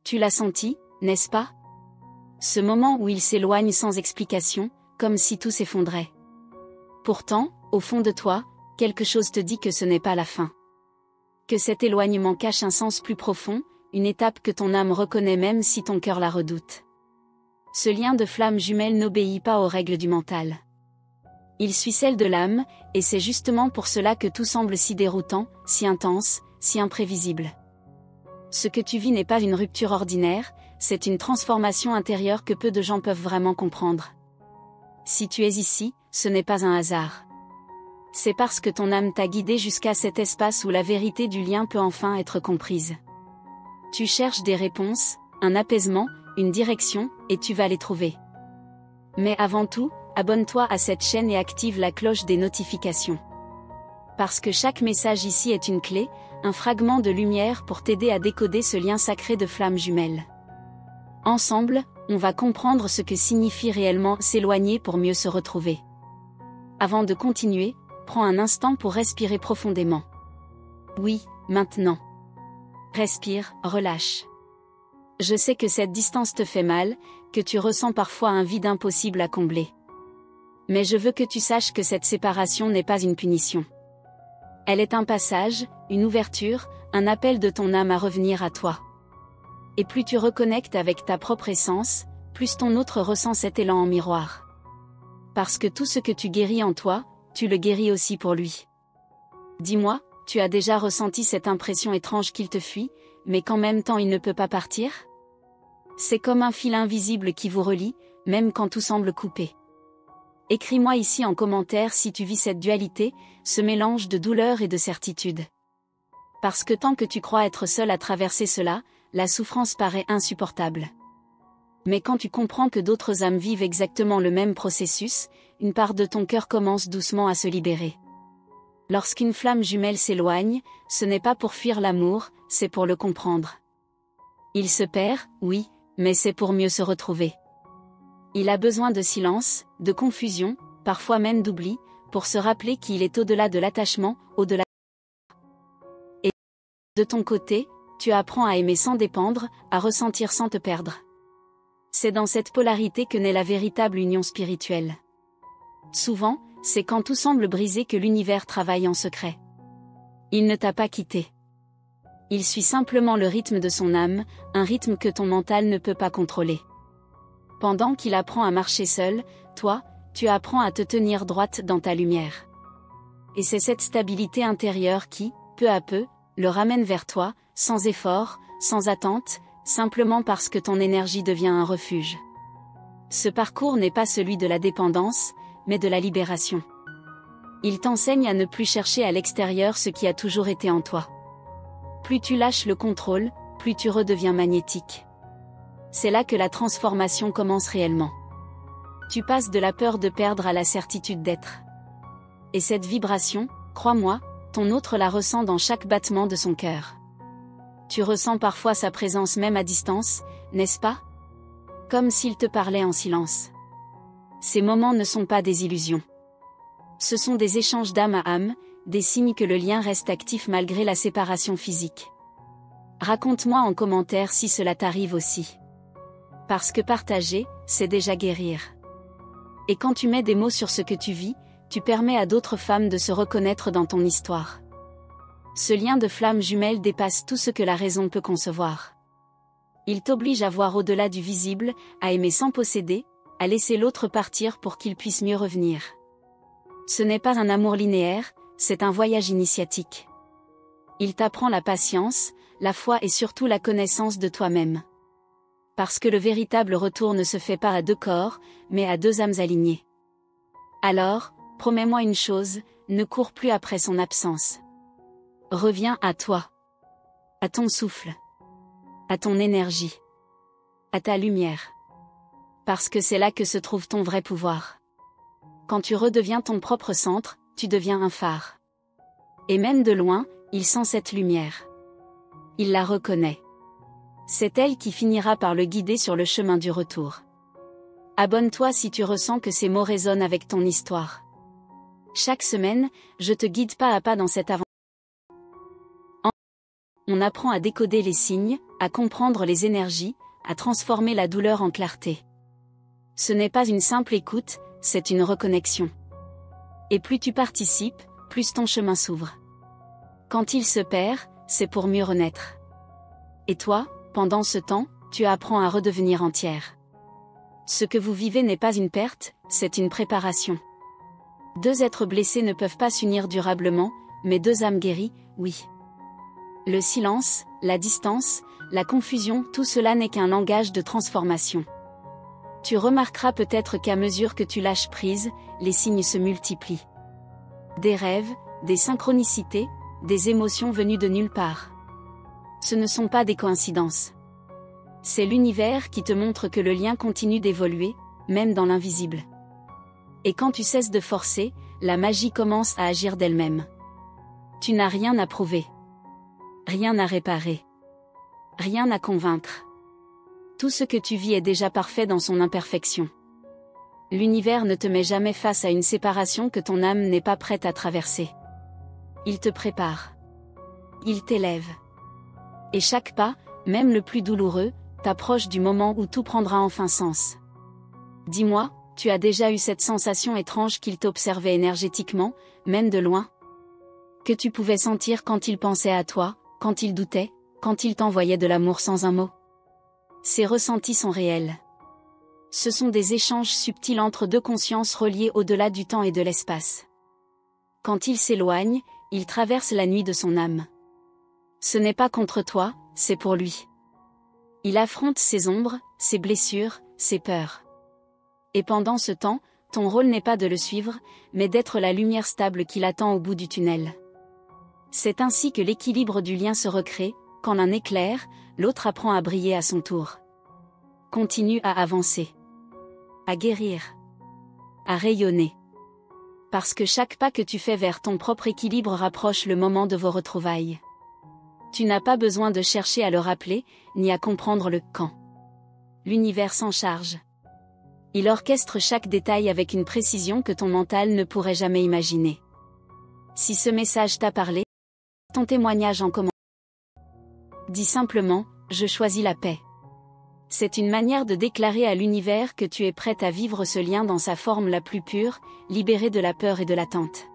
Tu l'as senti, n'est-ce pas? Ce moment où il s'éloigne sans explication, comme si tout s'effondrait. Pourtant, au fond de toi, quelque chose te dit que ce n'est pas la fin. Que cet éloignement cache un sens plus profond, une étape que ton âme reconnaît même si ton cœur la redoute. Ce lien de flamme jumelle n'obéit pas aux règles du mental. Il suit celle de l'âme, et c'est justement pour cela que tout semble si déroutant, si intense, si imprévisible. Ce que tu vis n'est pas une rupture ordinaire, c'est une transformation intérieure que peu de gens peuvent vraiment comprendre. Si tu es ici, ce n'est pas un hasard. C'est parce que ton âme t'a guidé jusqu'à cet espace où la vérité du lien peut enfin être comprise. Tu cherches des réponses, un apaisement, une direction, et tu vas les trouver. Mais avant tout, abonne-toi à cette chaîne et active la cloche des notifications. Parce que chaque message ici est une clé, un fragment de lumière pour t'aider à décoder ce lien sacré de flammes jumelles. Ensemble, on va comprendre ce que signifie réellement s'éloigner pour mieux se retrouver. Avant de continuer, prends un instant pour respirer profondément. Oui, maintenant. Respire, relâche. Je sais que cette distance te fait mal, que tu ressens parfois un vide impossible à combler. Mais je veux que tu saches que cette séparation n'est pas une punition. Elle est un passage, une ouverture, un appel de ton âme à revenir à toi. Et plus tu reconnectes avec ta propre essence, plus ton autre ressent cet élan en miroir. Parce que tout ce que tu guéris en toi, tu le guéris aussi pour lui. Dis-moi, tu as déjà ressenti cette impression étrange qu'il te fuit, mais qu'en même temps il ne peut pas partir? C'est comme un fil invisible qui vous relie, même quand tout semble coupé. Écris-moi ici en commentaire si tu vis cette dualité, ce mélange de douleur et de certitude. Parce que tant que tu crois être seul à traverser cela, la souffrance paraît insupportable. Mais quand tu comprends que d'autres âmes vivent exactement le même processus, une part de ton cœur commence doucement à se libérer. Lorsqu'une flamme jumelle s'éloigne, ce n'est pas pour fuir l'amour, c'est pour le comprendre. Il se perd, oui, mais c'est pour mieux se retrouver. Il a besoin de silence, de confusion, parfois même d'oubli, pour se rappeler qu'il est au-delà de l'attachement, au-delà. Et de ton côté, tu apprends à aimer sans dépendre, à ressentir sans te perdre. C'est dans cette polarité que naît la véritable union spirituelle. Souvent, c'est quand tout semble brisé que l'univers travaille en secret. Il ne t'a pas quitté. Il suit simplement le rythme de son âme, un rythme que ton mental ne peut pas contrôler. Pendant qu'il apprend à marcher seul, toi, tu apprends à te tenir droite dans ta lumière. Et c'est cette stabilité intérieure qui, peu à peu, le ramène vers toi, sans effort, sans attente, simplement parce que ton énergie devient un refuge. Ce parcours n'est pas celui de la dépendance, mais de la libération. Il t'enseigne à ne plus chercher à l'extérieur ce qui a toujours été en toi. Plus tu lâches le contrôle, plus tu redeviens magnétique. C'est là que la transformation commence réellement. Tu passes de la peur de perdre à la certitude d'être. Et cette vibration, crois-moi, ton autre la ressent dans chaque battement de son cœur. Tu ressens parfois sa présence même à distance, n'est-ce pas? Comme s'il te parlait en silence. Ces moments ne sont pas des illusions. Ce sont des échanges d'âme à âme, des signes que le lien reste actif malgré la séparation physique. Raconte-moi en commentaire si cela t'arrive aussi. Parce que partager, c'est déjà guérir. Et quand tu mets des mots sur ce que tu vis, tu permets à d'autres femmes de se reconnaître dans ton histoire. Ce lien de flamme jumelle dépasse tout ce que la raison peut concevoir. Il t'oblige à voir au-delà du visible, à aimer sans posséder, à laisser l'autre partir pour qu'il puisse mieux revenir. Ce n'est pas un amour linéaire, c'est un voyage initiatique. Il t'apprend la patience, la foi et surtout la connaissance de toi-même. Parce que le véritable retour ne se fait pas à deux corps, mais à deux âmes alignées. Alors, promets-moi une chose, ne cours plus après son absence. Reviens à toi. À ton souffle. À ton énergie. À ta lumière. Parce que c'est là que se trouve ton vrai pouvoir. Quand tu redeviens ton propre centre, tu deviens un phare. Et même de loin, il sent cette lumière. Il la reconnaît. C'est elle qui finira par le guider sur le chemin du retour. Abonne-toi si tu ressens que ces mots résonnent avec ton histoire. Chaque semaine, je te guide pas à pas dans cette aventure. On apprend à décoder les signes, à comprendre les énergies, à transformer la douleur en clarté. Ce n'est pas une simple écoute, c'est une reconnexion. Et plus tu participes, plus ton chemin s'ouvre. Quand il se perd, c'est pour mieux renaître. Et toi, pendant ce temps, tu apprends à redevenir entière. Ce que vous vivez n'est pas une perte, c'est une préparation. Deux êtres blessés ne peuvent pas s'unir durablement, mais deux âmes guéries, oui. Le silence, la distance, la confusion, tout cela n'est qu'un langage de transformation. Tu remarqueras peut-être qu'à mesure que tu lâches prise, les signes se multiplient. Des rêves, des synchronicités, des émotions venues de nulle part. Ce ne sont pas des coïncidences. C'est l'univers qui te montre que le lien continue d'évoluer, même dans l'invisible. Et quand tu cesses de forcer, la magie commence à agir d'elle-même. Tu n'as rien à prouver. Rien à réparer. Rien à convaincre. Tout ce que tu vis est déjà parfait dans son imperfection. L'univers ne te met jamais face à une séparation que ton âme n'est pas prête à traverser. Il te prépare. Il t'élève. Et chaque pas, même le plus douloureux, t'approche du moment où tout prendra enfin sens. Dis-moi, tu as déjà eu cette sensation étrange qu'il t'observait énergétiquement, même de loin? Que tu pouvais sentir quand il pensait à toi, quand il doutait, quand il t'envoyait de l'amour sans un mot? Ces ressentis sont réels. Ce sont des échanges subtils entre deux consciences reliées au-delà du temps et de l'espace. Quand il s'éloigne, il traverse la nuit de son âme. Ce n'est pas contre toi, c'est pour lui. Il affronte ses ombres, ses blessures, ses peurs. Et pendant ce temps, ton rôle n'est pas de le suivre, mais d'être la lumière stable qui l'attend au bout du tunnel. C'est ainsi que l'équilibre du lien se recrée, quand l'un éclaire, l'autre apprend à briller à son tour. Continue à avancer. À guérir. À rayonner. Parce que chaque pas que tu fais vers ton propre équilibre rapproche le moment de vos retrouvailles. Tu n'as pas besoin de chercher à le rappeler, ni à comprendre le quand. L'univers s'en charge. Il orchestre chaque détail avec une précision que ton mental ne pourrait jamais imaginer. Si ce message t'a parlé, ton témoignage en commentaire. Dis simplement, je choisis la paix. C'est une manière de déclarer à l'univers que tu es prête à vivre ce lien dans sa forme la plus pure, libérée de la peur et de l'attente.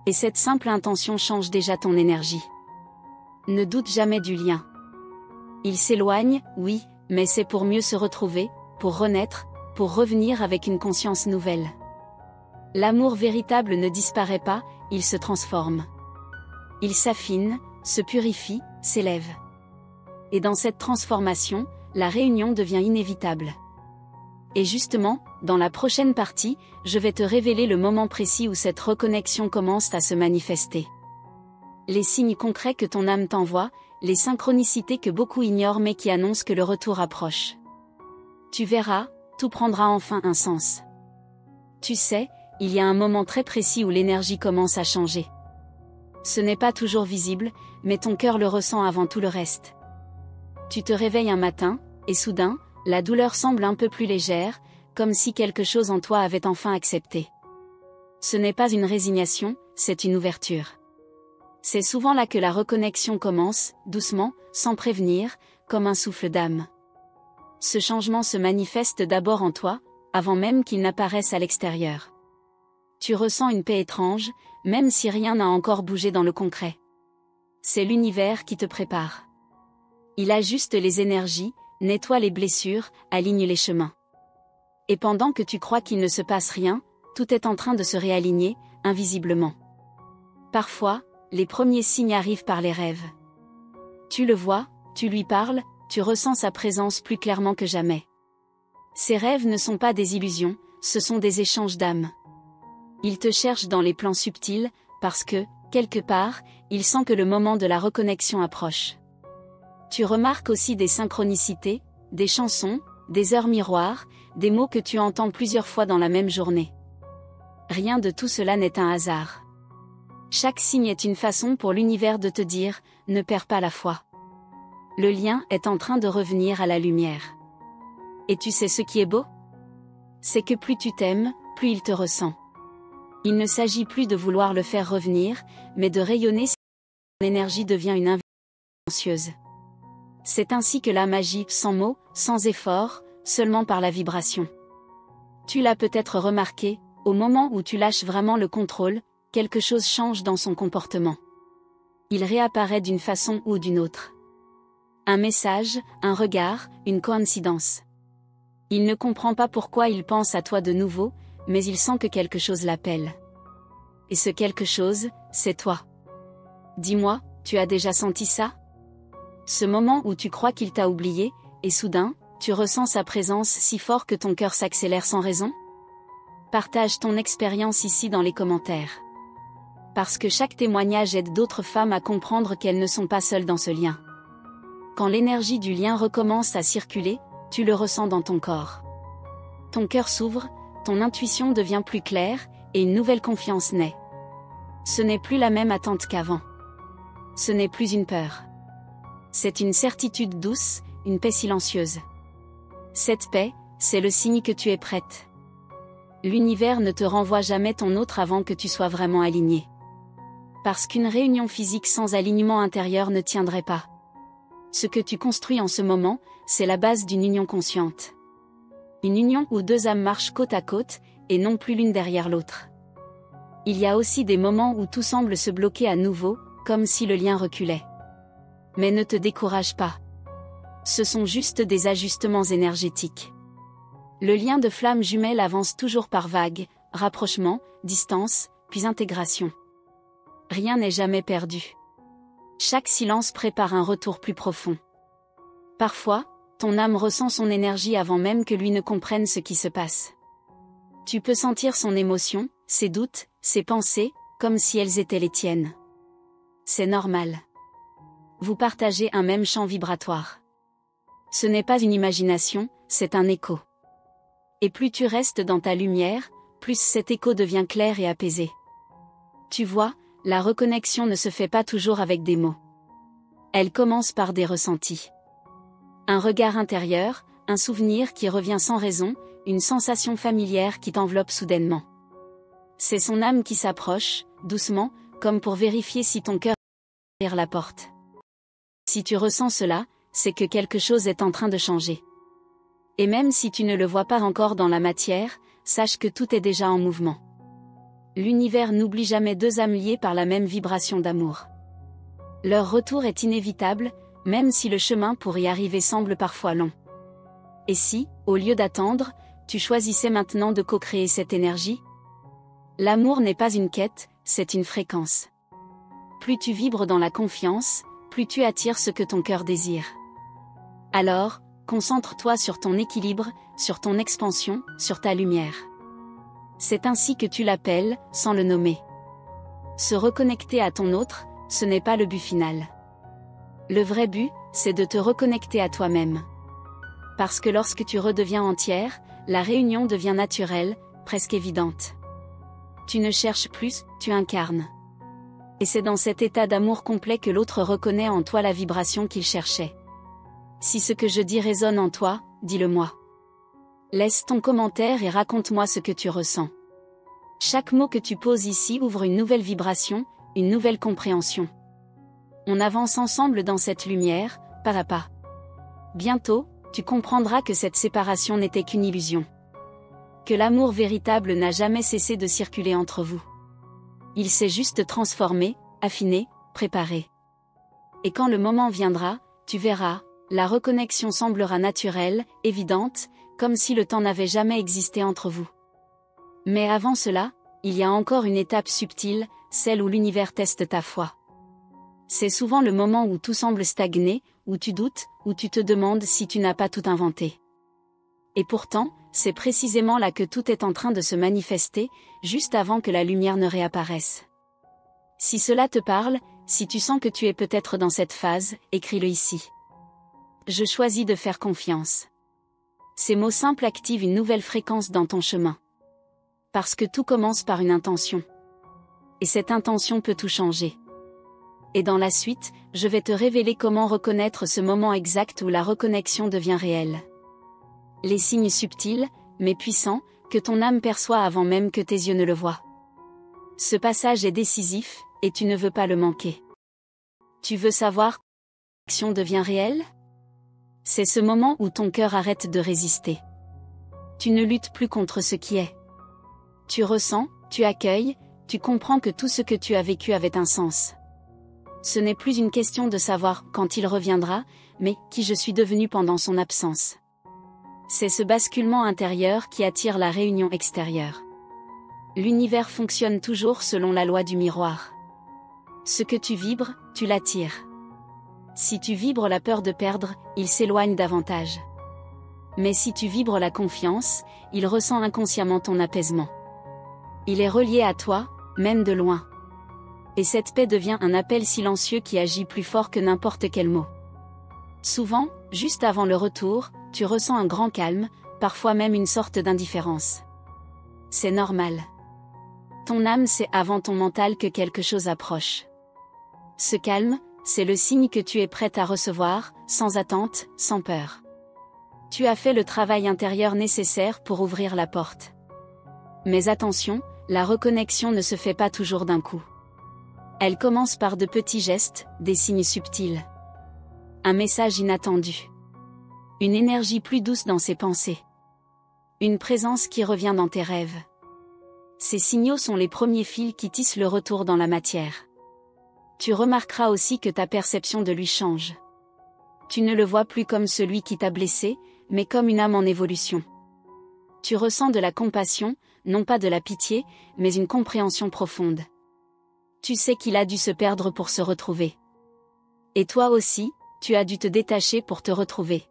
Et cette simple intention change déjà ton énergie. Ne doute jamais du lien. Il s'éloigne, oui, mais c'est pour mieux se retrouver, pour renaître, pour revenir avec une conscience nouvelle. L'amour véritable ne disparaît pas, il se transforme. Il s'affine, se purifie, s'élève. Et dans cette transformation, la réunion devient inévitable. Et justement, dans la prochaine partie, je vais te révéler le moment précis où cette reconnexion commence à se manifester. Les signes concrets que ton âme t'envoie, les synchronicités que beaucoup ignorent mais qui annoncent que le retour approche. Tu verras, tout prendra enfin un sens. Tu sais, il y a un moment très précis où l'énergie commence à changer. Ce n'est pas toujours visible, mais ton cœur le ressent avant tout le reste. Tu te réveilles un matin, et soudain, la douleur semble un peu plus légère, comme si quelque chose en toi avait enfin accepté. Ce n'est pas une résignation, c'est une ouverture. C'est souvent là que la reconnexion commence, doucement, sans prévenir, comme un souffle d'âme. Ce changement se manifeste d'abord en toi, avant même qu'il n'apparaisse à l'extérieur. Tu ressens une paix étrange, même si rien n'a encore bougé dans le concret. C'est l'univers qui te prépare. Il ajuste les énergies, nettoie les blessures, aligne les chemins. Et pendant que tu crois qu'il ne se passe rien, tout est en train de se réaligner, invisiblement. Parfois, les premiers signes arrivent par les rêves. Tu le vois, tu lui parles, tu ressens sa présence plus clairement que jamais. Ces rêves ne sont pas des illusions, ce sont des échanges d'âme. Il te cherche dans les plans subtils, parce que, quelque part, il sent que le moment de la reconnexion approche. Tu remarques aussi des synchronicités, des chansons, des heures miroirs, des mots que tu entends plusieurs fois dans la même journée. Rien de tout cela n'est un hasard. Chaque signe est une façon pour l'univers de te dire, ne perds pas la foi. Le lien est en train de revenir à la lumière. Et tu sais ce qui est beau? C'est que plus tu t'aimes, plus il te ressent. Il ne s'agit plus de vouloir le faire revenir, mais de rayonner si ton énergie devient une silencieuse. C'est ainsi que la magie, sans mots, sans effort, seulement par la vibration. Tu l'as peut-être remarqué, au moment où tu lâches vraiment le contrôle, quelque chose change dans son comportement. Il réapparaît d'une façon ou d'une autre. Un message, un regard, une coïncidence. Il ne comprend pas pourquoi il pense à toi de nouveau, mais il sent que quelque chose l'appelle. Et ce quelque chose, c'est toi. Dis-moi, tu as déjà senti ça? Ce moment où tu crois qu'il t'a oublié, et soudain, tu ressens sa présence si fort que ton cœur s'accélère sans raison? Partage ton expérience ici dans les commentaires. Parce que chaque témoignage aide d'autres femmes à comprendre qu'elles ne sont pas seules dans ce lien. Quand l'énergie du lien recommence à circuler, tu le ressens dans ton corps. Ton cœur s'ouvre, ton intuition devient plus claire, et une nouvelle confiance naît. Ce n'est plus la même attente qu'avant. Ce n'est plus une peur. C'est une certitude douce, une paix silencieuse. Cette paix, c'est le signe que tu es prête. L'univers ne te renvoie jamais ton autre avant que tu sois vraiment aligné. Parce qu'une réunion physique sans alignement intérieur ne tiendrait pas. Ce que tu construis en ce moment, c'est la base d'une union consciente. Une union où deux âmes marchent côte à côte, et non plus l'une derrière l'autre. Il y a aussi des moments où tout semble se bloquer à nouveau, comme si le lien reculait. Mais ne te décourage pas. Ce sont juste des ajustements énergétiques. Le lien de flamme jumelle avance toujours par vagues, rapprochement, distance, puis intégration. Rien n'est jamais perdu. Chaque silence prépare un retour plus profond. Parfois, ton âme ressent son énergie avant même que lui ne comprenne ce qui se passe. Tu peux sentir son émotion, ses doutes, ses pensées, comme si elles étaient les tiennes. C'est normal. Vous partagez un même champ vibratoire. Ce n'est pas une imagination, c'est un écho. Et plus tu restes dans ta lumière, plus cet écho devient clair et apaisé. Tu vois, la reconnexion ne se fait pas toujours avec des mots. Elle commence par des ressentis. Un regard intérieur, un souvenir qui revient sans raison, une sensation familière qui t'enveloppe soudainement. C'est son âme qui s'approche, doucement, comme pour vérifier si ton cœur est ouvert la porte. Si tu ressens cela, c'est que quelque chose est en train de changer. Et même si tu ne le vois pas encore dans la matière, sache que tout est déjà en mouvement. L'univers n'oublie jamais deux âmes liées par la même vibration d'amour. Leur retour est inévitable, même si le chemin pour y arriver semble parfois long. Et si, au lieu d'attendre, tu choisissais maintenant de co-créer cette énergie? L'amour n'est pas une quête, c'est une fréquence. Plus tu vibres dans la confiance, plus tu attires ce que ton cœur désire. Alors, concentre-toi sur ton équilibre, sur ton expansion, sur ta lumière. C'est ainsi que tu l'appelles, sans le nommer. Se reconnecter à ton autre, ce n'est pas le but final. Le vrai but, c'est de te reconnecter à toi-même. Parce que lorsque tu redeviens entière, la réunion devient naturelle, presque évidente. Tu ne cherches plus, tu incarnes. Et c'est dans cet état d'amour complet que l'autre reconnaît en toi la vibration qu'il cherchait. Si ce que je dis résonne en toi, dis-le-moi. Laisse ton commentaire et raconte-moi ce que tu ressens. Chaque mot que tu poses ici ouvre une nouvelle vibration, une nouvelle compréhension. On avance ensemble dans cette lumière, pas à pas. Bientôt, tu comprendras que cette séparation n'était qu'une illusion. Que l'amour véritable n'a jamais cessé de circuler entre vous. Il s'est juste transformé, affiné, préparé. Et quand le moment viendra, tu verras, la reconnexion semblera naturelle, évidente, comme si le temps n'avait jamais existé entre vous. Mais avant cela, il y a encore une étape subtile, celle où l'univers teste ta foi. C'est souvent le moment où tout semble stagner, où tu doutes, où tu te demandes si tu n'as pas tout inventé. Et pourtant, c'est précisément là que tout est en train de se manifester, juste avant que la lumière ne réapparaisse. Si cela te parle, si tu sens que tu es peut-être dans cette phase, écris-le ici. Je choisis de faire confiance. Ces mots simples activent une nouvelle fréquence dans ton chemin. Parce que tout commence par une intention. Et cette intention peut tout changer. Et dans la suite, je vais te révéler comment reconnaître ce moment exact où la reconnexion devient réelle. Les signes subtils, mais puissants, que ton âme perçoit avant même que tes yeux ne le voient. Ce passage est décisif, et tu ne veux pas le manquer. Tu veux savoir L'action devient réelle? C'est ce moment où ton cœur arrête de résister. Tu ne luttes plus contre ce qui est. Tu ressens, tu accueilles, tu comprends que tout ce que tu as vécu avait un sens. Ce n'est plus une question de savoir quand il reviendra, mais qui je suis devenu pendant son absence. C'est ce basculement intérieur qui attire la réunion extérieure. L'univers fonctionne toujours selon la loi du miroir. Ce que tu vibres, tu l'attires. Si tu vibres la peur de perdre, il s'éloigne davantage. Mais si tu vibres la confiance, il ressent inconsciemment ton apaisement. Il est relié à toi, même de loin. Et cette paix devient un appel silencieux qui agit plus fort que n'importe quel mot. Souvent, juste avant le retour, tu ressens un grand calme, parfois même une sorte d'indifférence. C'est normal. Ton âme sait avant ton mental que quelque chose approche. Ce calme, c'est le signe que tu es prête à recevoir, sans attente, sans peur. Tu as fait le travail intérieur nécessaire pour ouvrir la porte. Mais attention, la reconnexion ne se fait pas toujours d'un coup. Elle commence par de petits gestes, des signes subtils. Un message inattendu. Une énergie plus douce dans ses pensées. Une présence qui revient dans tes rêves. Ces signaux sont les premiers fils qui tissent le retour dans la matière. Tu remarqueras aussi que ta perception de lui change. Tu ne le vois plus comme celui qui t'a blessé, mais comme une âme en évolution. Tu ressens de la compassion, non pas de la pitié, mais une compréhension profonde. Tu sais qu'il a dû se perdre pour se retrouver. Et toi aussi, tu as dû te détacher pour te retrouver.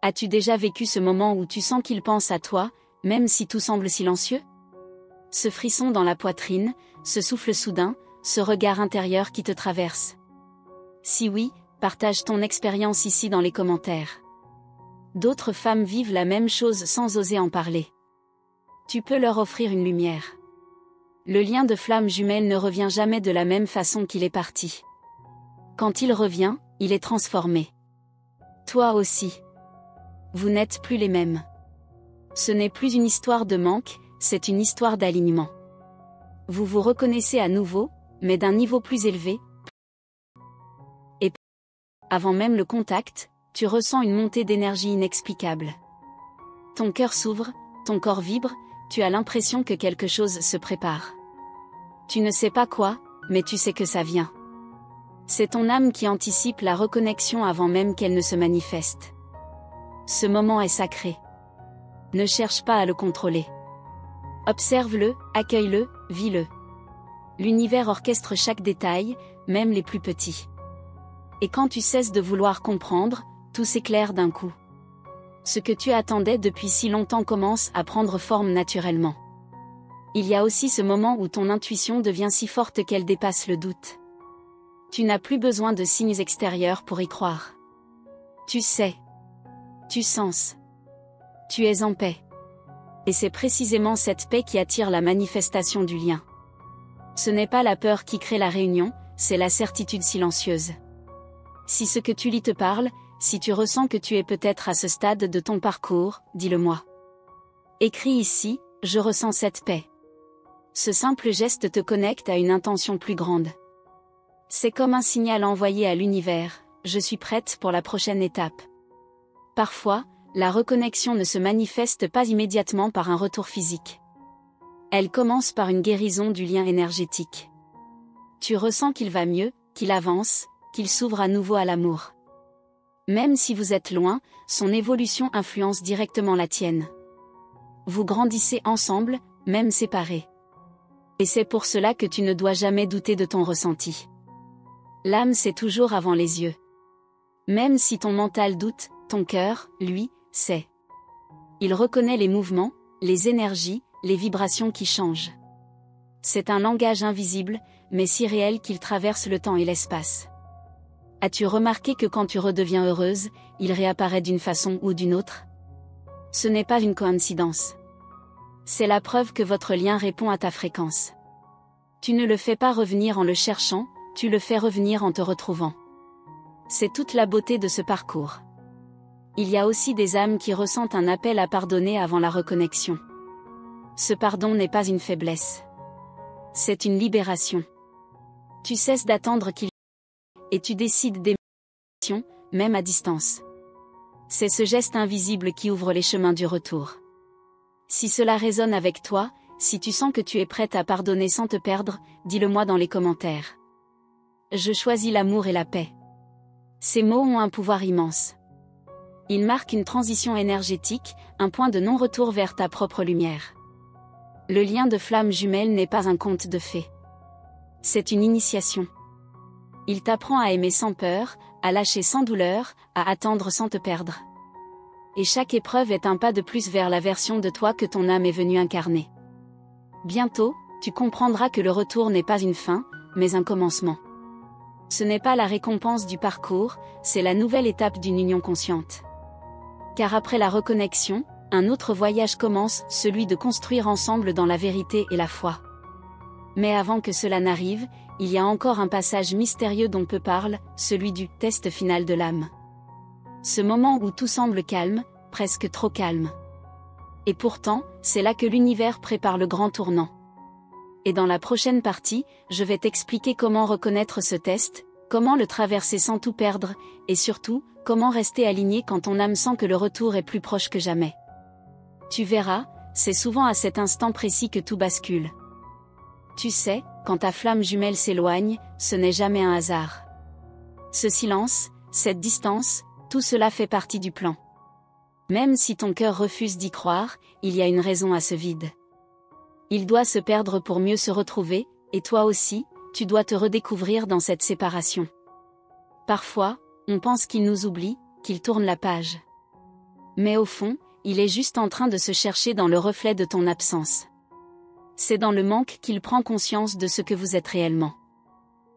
As-tu déjà vécu ce moment où tu sens qu'il pense à toi, même si tout semble silencieux? Ce frisson dans la poitrine, ce souffle soudain, ce regard intérieur qui te traverse. Si oui, partage ton expérience ici dans les commentaires. D'autres femmes vivent la même chose sans oser en parler. Tu peux leur offrir une lumière. Le lien de flamme jumelle ne revient jamais de la même façon qu'il est parti. Quand il revient, il est transformé. Toi aussi. Vous n'êtes plus les mêmes. Ce n'est plus une histoire de manque, c'est une histoire d'alignement. Vous vous reconnaissez à nouveau, mais d'un niveau plus élevé. Et avant même le contact, tu ressens une montée d'énergie inexplicable. Ton cœur s'ouvre, ton corps vibre, tu as l'impression que quelque chose se prépare. Tu ne sais pas quoi, mais tu sais que ça vient. C'est ton âme qui anticipe la reconnexion avant même qu'elle ne se manifeste. Ce moment est sacré. Ne cherche pas à le contrôler. Observe-le, accueille-le, vis-le. L'univers orchestre chaque détail, même les plus petits. Et quand tu cesses de vouloir comprendre, tout s'éclaire d'un coup. Ce que tu attendais depuis si longtemps commence à prendre forme naturellement. Il y a aussi ce moment où ton intuition devient si forte qu'elle dépasse le doute. Tu n'as plus besoin de signes extérieurs pour y croire. Tu sais. Tu sens. Tu es en paix. Et c'est précisément cette paix qui attire la manifestation du lien. Ce n'est pas la peur qui crée la réunion, c'est la certitude silencieuse. Si ce que tu lis te parle, si tu ressens que tu es peut-être à ce stade de ton parcours, dis-le-moi. Écris ici, je ressens cette paix. Ce simple geste te connecte à une intention plus grande. C'est comme un signal envoyé à l'univers, je suis prête pour la prochaine étape. Parfois, la reconnexion ne se manifeste pas immédiatement par un retour physique. Elle commence par une guérison du lien énergétique. Tu ressens qu'il va mieux, qu'il avance, qu'il s'ouvre à nouveau à l'amour. Même si vous êtes loin, son évolution influence directement la tienne. Vous grandissez ensemble, même séparés. Et c'est pour cela que tu ne dois jamais douter de ton ressenti. L'âme sait toujours avant les yeux. Même si ton mental doute, ton cœur, lui, sait. Il reconnaît les mouvements, les énergies, les vibrations qui changent. C'est un langage invisible, mais si réel qu'il traverse le temps et l'espace. As-tu remarqué que quand tu redeviens heureuse, il réapparaît d'une façon ou d'une autre? Ce n'est pas une coïncidence. C'est la preuve que votre lien répond à ta fréquence. Tu ne le fais pas revenir en le cherchant, tu le fais revenir en te retrouvant. C'est toute la beauté de ce parcours. Il y a aussi des âmes qui ressentent un appel à pardonner avant la reconnexion. Ce pardon n'est pas une faiblesse. C'est une libération. Tu cesses d'attendre qu'il et tu décides d'aimer. connexion, même à distance. C'est ce geste invisible qui ouvre les chemins du retour. Si cela résonne avec toi, si tu sens que tu es prête à pardonner sans te perdre, dis-le-moi dans les commentaires. Je choisis l'amour et la paix. Ces mots ont un pouvoir immense. Ils marquent une transition énergétique, un point de non-retour vers ta propre lumière. Le lien de flamme jumelle n'est pas un conte de fées. C'est une initiation. Il t'apprend à aimer sans peur, à lâcher sans douleur, à attendre sans te perdre. Et chaque épreuve est un pas de plus vers la version de toi que ton âme est venue incarner. Bientôt, tu comprendras que le retour n'est pas une fin, mais un commencement. Ce n'est pas la récompense du parcours, c'est la nouvelle étape d'une union consciente. Car après la reconnexion, un autre voyage commence, celui de construire ensemble dans la vérité et la foi. Mais avant que cela n'arrive, il y a encore un passage mystérieux dont peu parle, celui du test final de l'âme. Ce moment où tout semble calme, presque trop calme. Et pourtant, c'est là que l'univers prépare le grand tournant. Et dans la prochaine partie, je vais t'expliquer comment reconnaître ce test, comment le traverser sans tout perdre, et surtout, comment rester aligné quand ton âme sent que le retour est plus proche que jamais. Tu verras, c'est souvent à cet instant précis que tout bascule. Tu sais, quand ta flamme jumelle s'éloigne, ce n'est jamais un hasard. Ce silence, cette distance, tout cela fait partie du plan. Même si ton cœur refuse d'y croire, il y a une raison à ce vide. Il doit se perdre pour mieux se retrouver, et toi aussi, tu dois te redécouvrir dans cette séparation. Parfois, on pense qu'il nous oublie, qu'il tourne la page. Mais au fond, il est juste en train de se chercher dans le reflet de ton absence. C'est dans le manque qu'il prend conscience de ce que vous êtes réellement.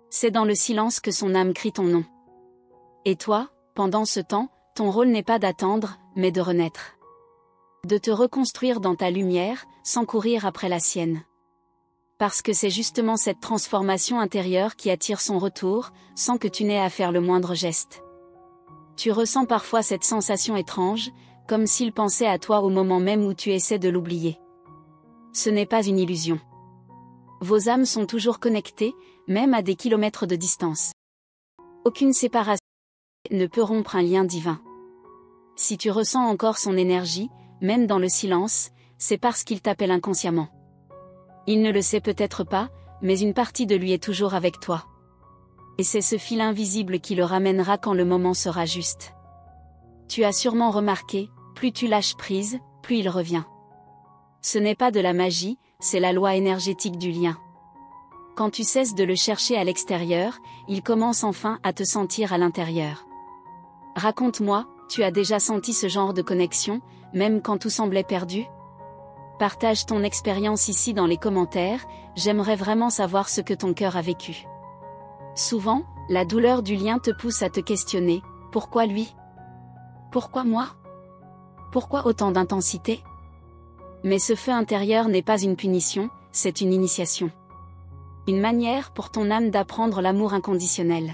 C'est dans le silence que son âme crie ton nom. Et toi, pendant ce temps, ton rôle n'est pas d'attendre, mais de renaître. De te reconstruire dans ta lumière, sans courir après la sienne. Parce que c'est justement cette transformation intérieure qui attire son retour, sans que tu n'aies à faire le moindre geste. Tu ressens parfois cette sensation étrange, comme s'il pensait à toi au moment même où tu essaies de l'oublier. Ce n'est pas une illusion. Vos âmes sont toujours connectées, même à des kilomètres de distance. Aucune séparation ne peut rompre un lien divin. Si tu ressens encore son énergie, même dans le silence, c'est parce qu'il t'appelle inconsciemment. Il ne le sait peut-être pas, mais une partie de lui est toujours avec toi. Et c'est ce fil invisible qui le ramènera quand le moment sera juste. Tu as sûrement remarqué, plus tu lâches prise, plus il revient. Ce n'est pas de la magie, c'est la loi énergétique du lien. Quand tu cesses de le chercher à l'extérieur, il commence enfin à te sentir à l'intérieur. Raconte-moi, tu as déjà senti ce genre de connexion, même quand tout semblait perdu? Partage ton expérience ici dans les commentaires, j'aimerais vraiment savoir ce que ton cœur a vécu. Souvent, la douleur du lien te pousse à te questionner, pourquoi lui? Pourquoi moi? Pourquoi autant d'intensité? Mais ce feu intérieur n'est pas une punition, c'est une initiation. Une manière pour ton âme d'apprendre l'amour inconditionnel.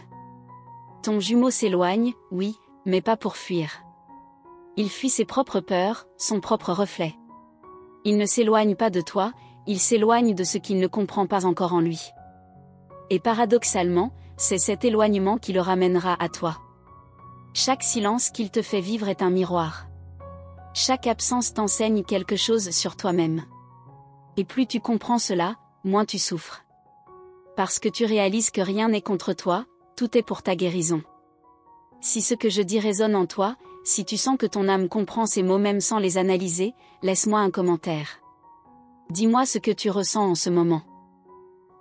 Ton jumeau s'éloigne, oui, mais pas pour fuir. Il fuit ses propres peurs, son propre reflet. Il ne s'éloigne pas de toi, il s'éloigne de ce qu'il ne comprend pas encore en lui. Et paradoxalement, c'est cet éloignement qui le ramènera à toi. Chaque silence qu'il te fait vivre est un miroir. Chaque absence t'enseigne quelque chose sur toi-même. Et plus tu comprends cela, moins tu souffres. Parce que tu réalises que rien n'est contre toi, tout est pour ta guérison. Si ce que je dis résonne en toi, si tu sens que ton âme comprend ces mots même sans les analyser, laisse-moi un commentaire. Dis-moi ce que tu ressens en ce moment.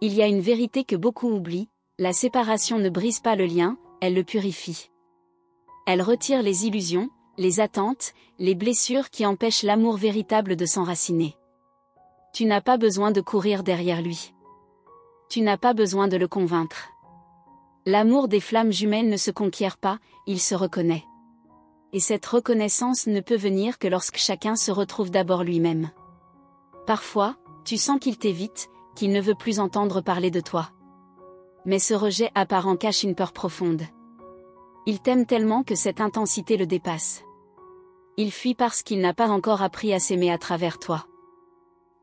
Il y a une vérité que beaucoup oublient, la séparation ne brise pas le lien, elle le purifie. Elle retire les illusions, les attentes, les blessures qui empêchent l'amour véritable de s'enraciner. Tu n'as pas besoin de courir derrière lui. Tu n'as pas besoin de le convaincre. L'amour des flammes jumelles ne se conquiert pas, il se reconnaît. Et cette reconnaissance ne peut venir que lorsque chacun se retrouve d'abord lui-même. Parfois, tu sens qu'il t'évite, qu'il ne veut plus entendre parler de toi. Mais ce rejet apparent cache une peur profonde. Il t'aime tellement que cette intensité le dépasse. Il fuit parce qu'il n'a pas encore appris à s'aimer à travers toi.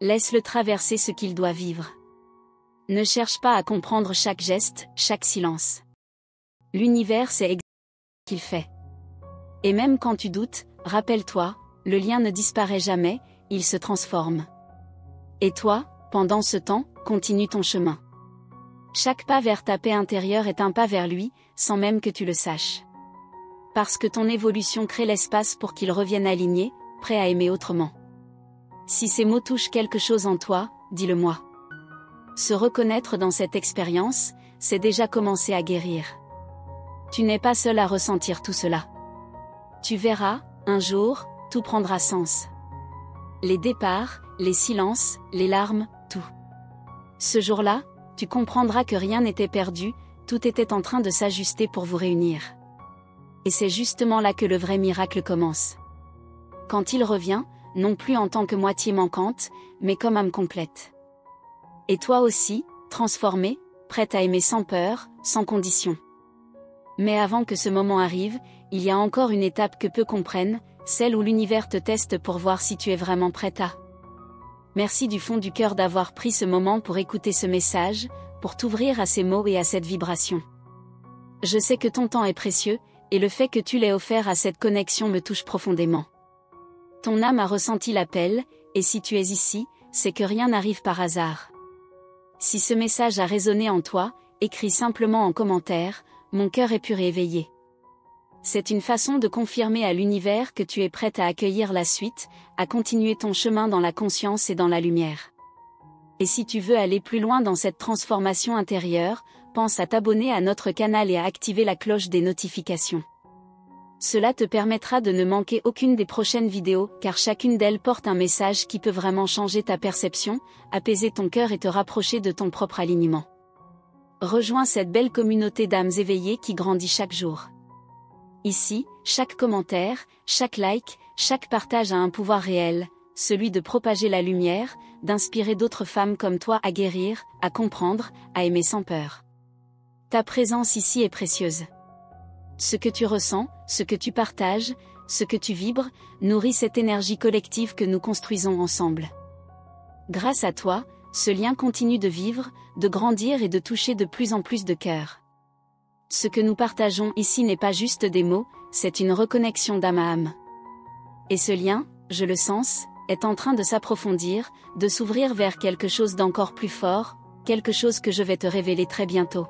Laisse-le traverser ce qu'il doit vivre. Ne cherche pas à comprendre chaque geste, chaque silence. L'univers sait qu'il fait. Et même quand tu doutes, rappelle-toi, le lien ne disparaît jamais, il se transforme. Et toi, pendant ce temps, continue ton chemin. Chaque pas vers ta paix intérieure est un pas vers lui, sans même que tu le saches. Parce que ton évolution crée l'espace pour qu'il revienne aligné, prêt à aimer autrement. Si ces mots touchent quelque chose en toi, dis-le-moi. Se reconnaître dans cette expérience, c'est déjà commencer à guérir. Tu n'es pas seul à ressentir tout cela. Tu verras, un jour, tout prendra sens. Les départs, les silences, les larmes, tout. Ce jour-là, tu comprendras que rien n'était perdu, tout était en train de s'ajuster pour vous réunir. Et c'est justement là que le vrai miracle commence. Quand il revient, non plus en tant que moitié manquante, mais comme âme complète. Et toi aussi, transformée, prête à aimer sans peur, sans condition. Mais avant que ce moment arrive, il y a encore une étape que peu comprennent, celle où l'univers te teste pour voir si tu es vraiment prête à. Merci du fond du cœur d'avoir pris ce moment pour écouter ce message, pour t'ouvrir à ces mots et à cette vibration. Je sais que ton temps est précieux, et le fait que tu l'aies offert à cette connexion me touche profondément. Ton âme a ressenti l'appel, et si tu es ici, c'est que rien n'arrive par hasard. Si ce message a résonné en toi, écris simplement en commentaire, mon cœur est pur et éveillé. C'est une façon de confirmer à l'univers que tu es prête à accueillir la suite, à continuer ton chemin dans la conscience et dans la lumière. Et si tu veux aller plus loin dans cette transformation intérieure, pense à t'abonner à notre canal et à activer la cloche des notifications. Cela te permettra de ne manquer aucune des prochaines vidéos, car chacune d'elles porte un message qui peut vraiment changer ta perception, apaiser ton cœur et te rapprocher de ton propre alignement. Rejoins cette belle communauté d'âmes éveillées qui grandit chaque jour. Ici, chaque commentaire, chaque like, chaque partage a un pouvoir réel, celui de propager la lumière, d'inspirer d'autres femmes comme toi à guérir, à comprendre, à aimer sans peur. Ta présence ici est précieuse. Ce que tu ressens, ce que tu partages, ce que tu vibres, nourrit cette énergie collective que nous construisons ensemble. Grâce à toi, ce lien continue de vivre, de grandir et de toucher de plus en plus de cœurs. Ce que nous partageons ici n'est pas juste des mots, c'est une reconnexion d'âme à âme. Et ce lien, je le sens, est en train de s'approfondir, de s'ouvrir vers quelque chose d'encore plus fort, quelque chose que je vais te révéler très bientôt.